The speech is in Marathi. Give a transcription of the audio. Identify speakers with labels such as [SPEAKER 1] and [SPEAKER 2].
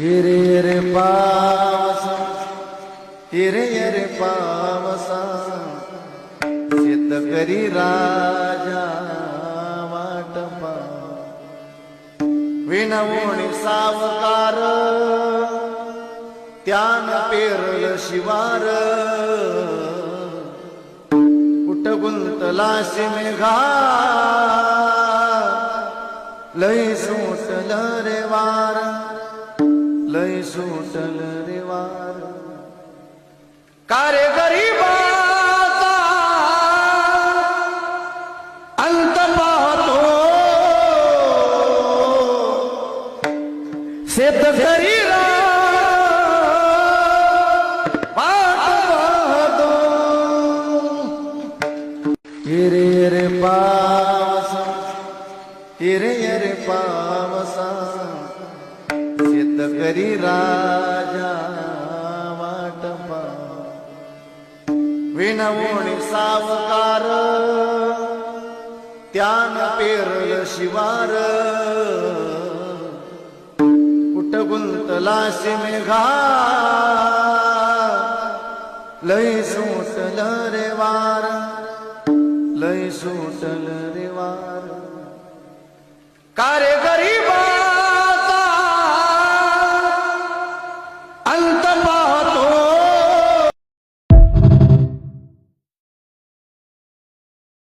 [SPEAKER 1] हिरे रे पावसा हिरे रे पावसा शेतकरी राजा वाटपा विनवणी सावकार त्यानं पेरल शिवार कुठ गुंतलाशी मेघा लय सुटल रे वार लय सुटल रे वार कारे गरीबाचा अंत पाहतो शेतकरी हिरे रे पावसा हिरे रे पावसा शेतकरी राजा वाटपा विनवणी सावकार त्यानं पेरल शिवार कुठ गुंतलाशी मेघा लय सुटल रे वार